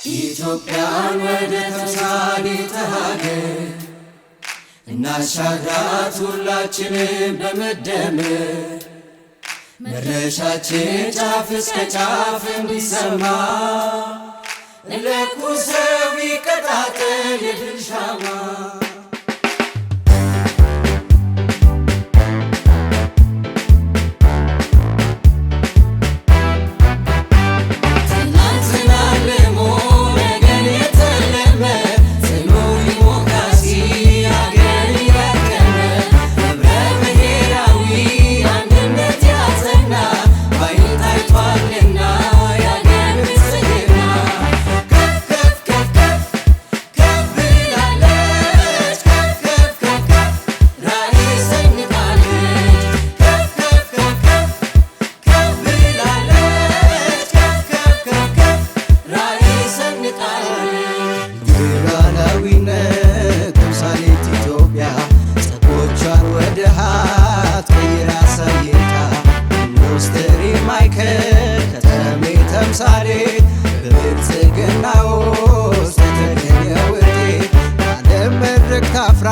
ኢትዮጵያን ወደ ተምሳሌተ ሀገር እናሻግራት ሁላችንም በመደመር መድረሻችን ጫፍ እስከ ጫፍ እንዲሰማ ለኩሰው ይቀጣጠል የድል ሻማ። ተምሳሌ በብልጽግና ውስጥ የተገኘ ውጤት ዓለም መድረክ ታፍራ